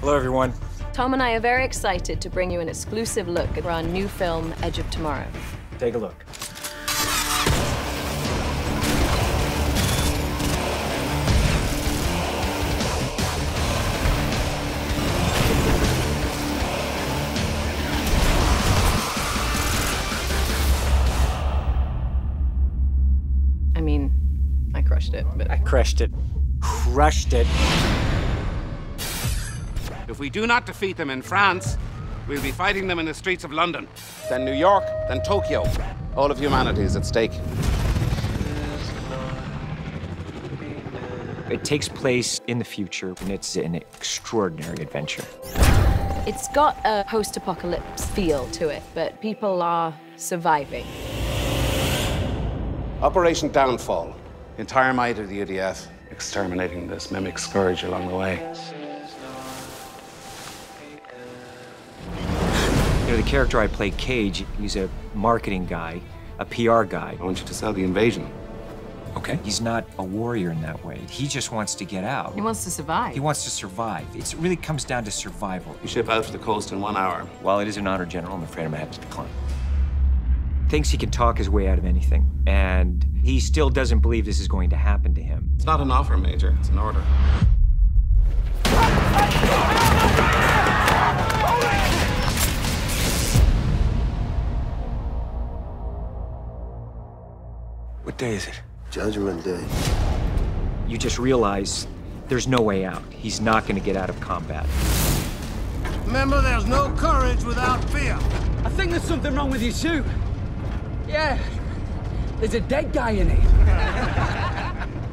Hello, everyone. Tom and I are very excited to bring you an exclusive look at our new film, Edge of Tomorrow. Take a look. I mean, I crushed it, but... I crushed it. Crushed it. If we do not defeat them in France, we'll be fighting them in the streets of London, then New York, then Tokyo. All of humanity is at stake. It takes place in the future, and it's an extraordinary adventure. It's got a post-apocalypse feel to it, but people are surviving. Operation Downfall. The entire might of the UDF exterminating this mimic scourge along the way. You know, the character I play, Cage, he's a marketing guy, a PR guy. I want you to sell the invasion. Okay. He's not a warrior in that way. He just wants to get out. He wants to survive. He wants to survive. It really comes down to survival. You ship out to the coast in 1 hour. While it is an honor general, I'm afraid I'm gonna have to decline. Thinks he can talk his way out of anything, and he still doesn't believe this is going to happen to him. It's not an offer, Major. It's an order. What day is it? Judgment Day. You just realize there's no way out. He's not going to get out of combat. Remember, there's no courage without fear. I think there's something wrong with your suit. Yeah, there's a dead guy in it.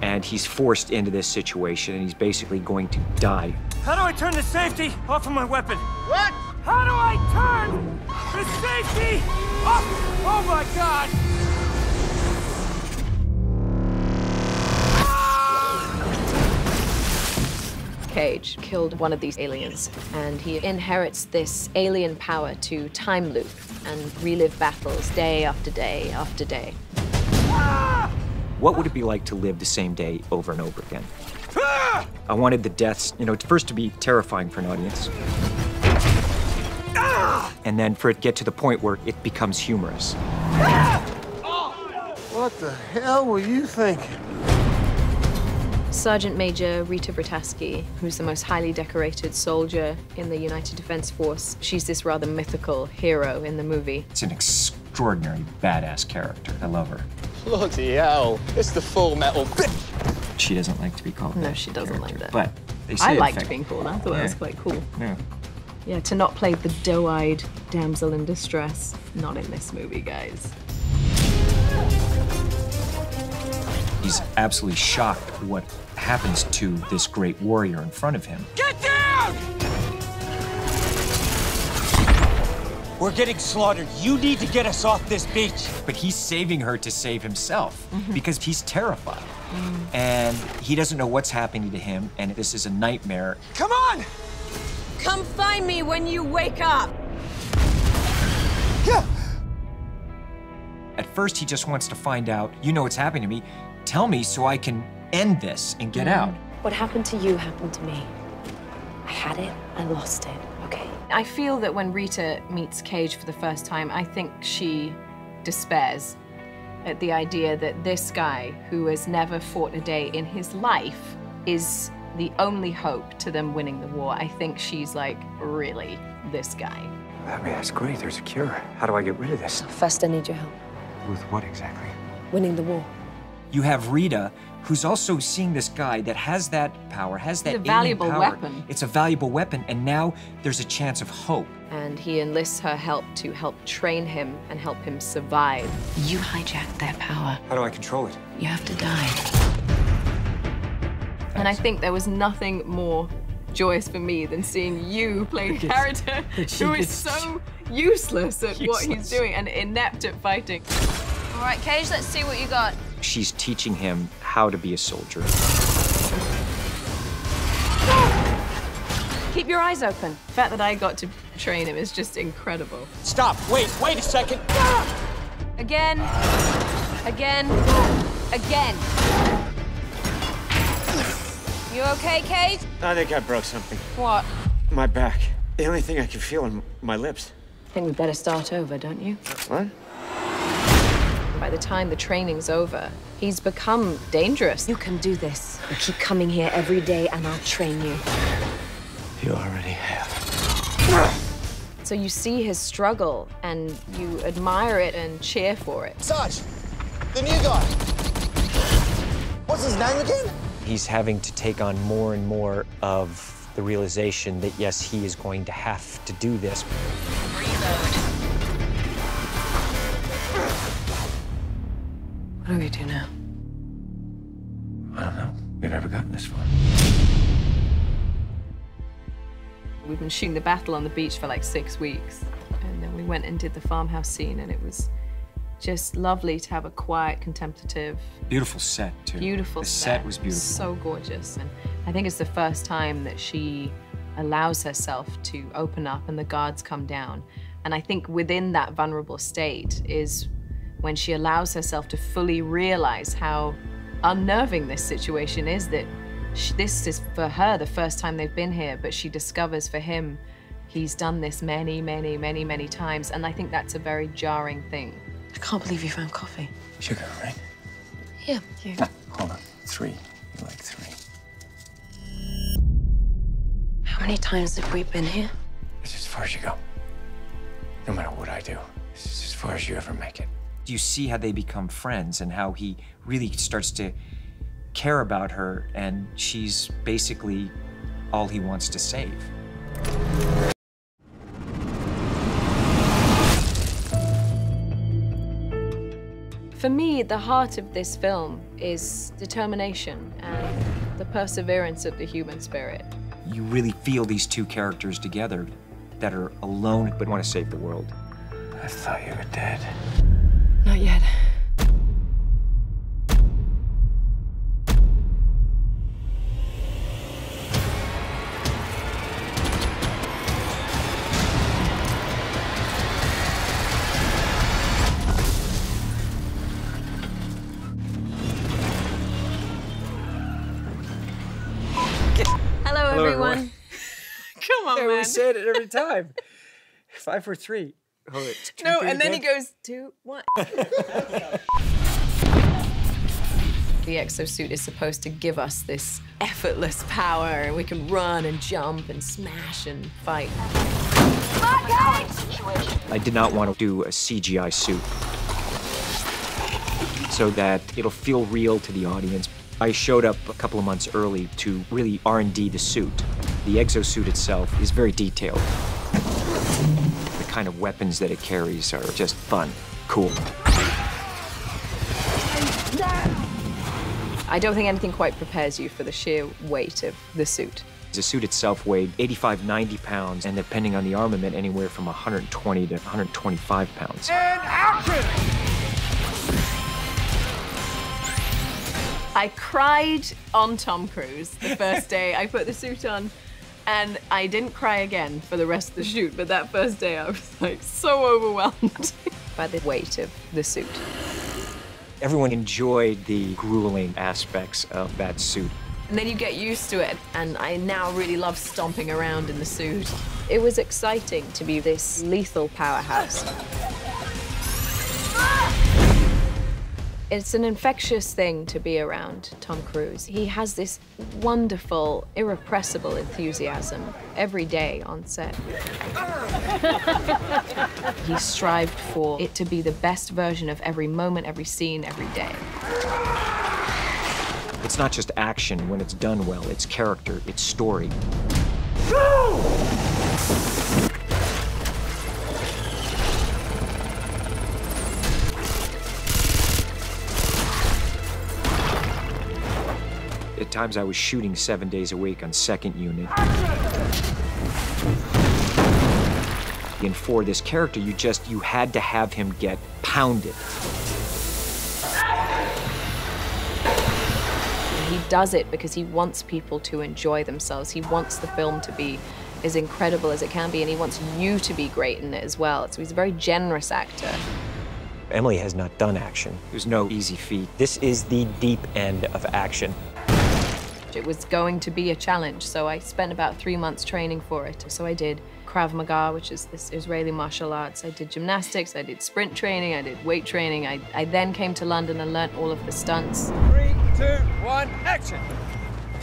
And he's forced into this situation, and he's basically going to die. How do I turn the safety off of my weapon? What? How do I turn the safety off? Oh my God! Cage killed one of these aliens, and he inherits this alien power to time loop and relive battles day after day after day. What would it be like to live the same day over and over again? I wanted the deaths, you know, first to be terrifying for an audience, and then for it to get to the point where it becomes humorous. What the hell were you thinking? Sergeant Major Rita Vrataski, who's the most highly decorated soldier in the United Defense Force, she's this rather mythical hero in the movie. It's an extraordinary badass character. I love her. Bloody hell, it's the full metal. She doesn't like to be called No, that she doesn't character, like that. But they say I it liked affect- being called. I thought that was quite cool. Yeah. Yeah, to not play the doe-eyed damsel in distress. Not in this movie, guys. He's absolutely shocked what happens to this great warrior in front of him. Get down! We're getting slaughtered. You need to get us off this beach. But he's saving her to save himself because he's terrified. And he doesn't know what's happening to him, and this is a nightmare. Come on! Come find me when you wake up! Yeah. At first, he just wants to find out, you know what's happening to me, tell me so I can end this and get out. What happened to you happened to me. I had it, I lost it, okay? I feel that when Rita meets Cage for the first time, I think she despairs at the idea that this guy, who has never fought a day in his life, is the only hope to them winning the war. I think she's like, really, this guy. I mean, that's great. There's a cure. How do I get rid of this? First, I need your help. With what exactly? Winning the war. You have Rita, who's also seeing this guy that has that power, has that It's a valuable alien power. weapon. It's a valuable weapon, and now there's a chance of hope. And he enlists her help to help train him and help him survive. You hijacked their power. How do I control it? You have to die. And I think there was nothing more joyous for me than seeing you play a character who is so useless at what he's doing and inept at fighting. All right, Cage, let's see what you got. She's teaching him how to be a soldier. Keep your eyes open. The fact that I got to train him is just incredible. Stop, wait a second. Again, again, again. You okay, Cage? I think I broke something. What? My back. The only thing I can feel in my lips. I think we better start over, don't you? What? By the time the training's over, he's become dangerous. You can do this. You keep coming here every day and I'll train you. You already have. So you see his struggle and you admire it and cheer for it. Sarge, the new guy. What's his name again? He's having to take on more and more of the realization that, yes, he is going to have to do this. What do we do now? I don't know. We've never gotten this far. We've been shooting the battle on the beach for like 6 weeks. And then we went and did the farmhouse scene, and it was just lovely to have a quiet, contemplative, Beautiful set, too. beautiful The set. set was beautiful. So gorgeous. And I think it's the first time that she allows herself to open up and the guards come down. And I think within that vulnerable state is when she allows herself to fully realize how unnerving this situation is, that this is, for her, the first time they've been here, but she discovers for him, he's done this many, many, many, many times. And I think that's a very jarring thing. I can't believe you found coffee. Sugar, right? Yeah, you. Hold on. 3. You like 3. How many times have we been here? It's as far as you go. No matter what I do, it's as far as you ever make it. Do you see how they become friends and how he really starts to care about her, and she's basically all he wants to save? For me, the heart of this film is determination and the perseverance of the human spirit. You really feel these two characters together that are alone but want to save the world. I thought you were dead. Not yet. Hello, everyone. Come on, man. We say it every time. 5 for 3. Hold it. No, and then he goes, 2, 1. The exosuit is supposed to give us this effortless power, and we can run and jump and smash and fight. I did not want to do a CGI suit so that it'll feel real to the audience. I showed up a couple of months early to really R&D the suit. The exosuit itself is very detailed. The kind of weapons that it carries are just fun, cool. I don't think anything quite prepares you for the sheer weight of the suit. The suit itself weighed 85, 90 pounds, and depending on the armament, anywhere from 120 to 125 pounds. And action! I cried on Tom Cruise the first day I put the suit on, and I didn't cry again for the rest of the shoot, but that first day I was like so overwhelmed by the weight of the suit. Everyone enjoyed the grueling aspects of that suit. And then you get used to it, and I now really love stomping around in the suit. It was exciting to be this lethal powerhouse. It's an infectious thing to be around Tom Cruise. He has this wonderful, irrepressible enthusiasm every day on set. He strived for it to be the best version of every moment, every scene, every day. It's not just action when it's done well, it's character, it's story. At times I was shooting 7 days a week on second unit. And for this character, you had to have him get pounded. He does it because he wants people to enjoy themselves. He wants the film to be as incredible as it can be, and he wants you to be great in it as well. So he's a very generous actor. Emily has not done action. There's no easy feat. This is the deep end of action. It was going to be a challenge, so I spent about 3 months training for it. So I did Krav Maga, which is this Israeli martial arts. I did gymnastics, I did sprint training, I did weight training. I then came to London and learnt all of the stunts. 3, 2, 1, action!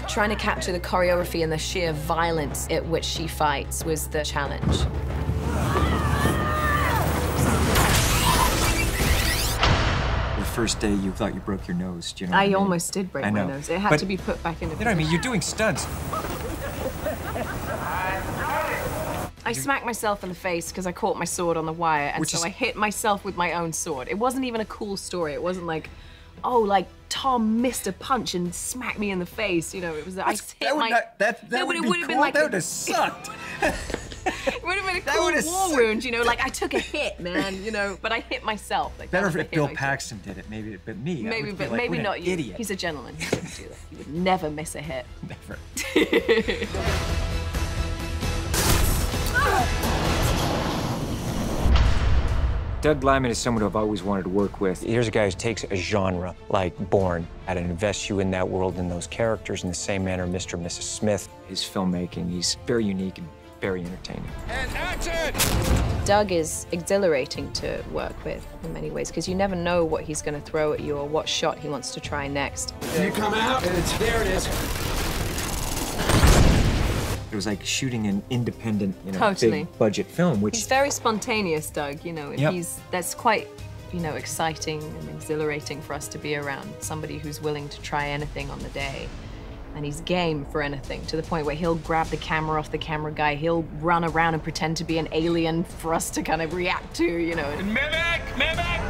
Trying to capture the choreography and the sheer violence at which she fights was the challenge. The first day you thought you broke your nose, do you know what I mean? almost did break my nose. It had to be put back into You know what I mean? You're doing stunts. I smacked myself in the face because I caught my sword on the wire, and I hit myself with my own sword. It wasn't even a cool story. It wasn't like, oh, like Tom missed a punch and smacked me in the face. You know, it was I hit my. That would be cool. That would have sucked. It would have been a cool war wound, you know, like I took a hit, man, you know, but I hit myself. Like, better if Bill Paxton did it, maybe, but me. Maybe, but like, maybe not you. Idiot. He's a gentleman. He wouldn't do that. He would never miss a hit. Never. Doug Liman is someone who I've always wanted to work with. Here's a guy who takes a genre like Bourne and invests you in that world and those characters in the same manner Mr. and Mrs. Smith. His filmmaking, he's very unique and very entertaining. And action! Doug is exhilarating to work with in many ways because you never know what he's going to throw at you or what shot he wants to try next. You come out, and there it is. It was like shooting an independent, you know, Totally. big budget film, which... He's very spontaneous, Doug, you know, and that's quite, you know, exciting and exhilarating for us to be around. Somebody who's willing to try anything on the day. And he's game for anything, to the point where he'll grab the camera off the camera guy, he'll run around and pretend to be an alien for us to kind of react to, you know. Mimic! Mimic!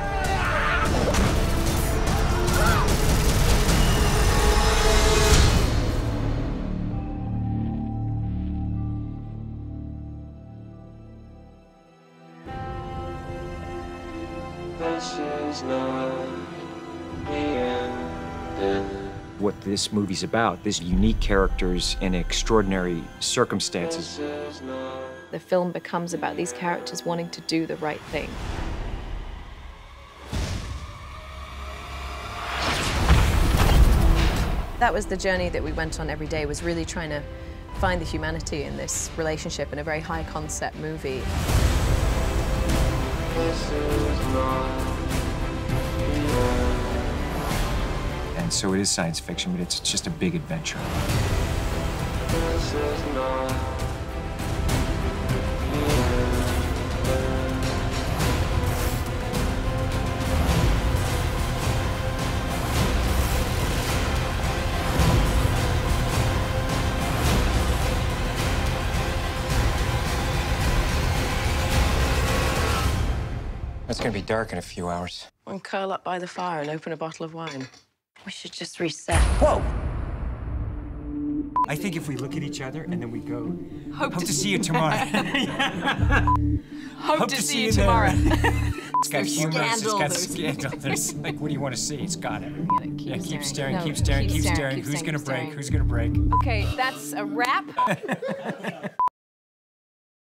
This is not the end. What this movie's about, these unique characters in extraordinary circumstances. The film becomes about these characters wanting to do the right thing. That was the journey that we went on every day, was really trying to find the humanity in this relationship in a very high concept movie. This is not the end. And so it is science fiction, but it's just a big adventure. This is not the end. It's gonna be dark in a few hours. And curl up by the fire and open a bottle of wine. We should just reset. Whoa! I think if we look at each other and then we go, hope to see you tomorrow. Hope to see you tomorrow. It's got humor, it's got scandal. There's like, what do you want to see? It's got it. Yeah, keep staring, keep staring, keep staring. Who's gonna break? Who's gonna break? Okay, that's a wrap.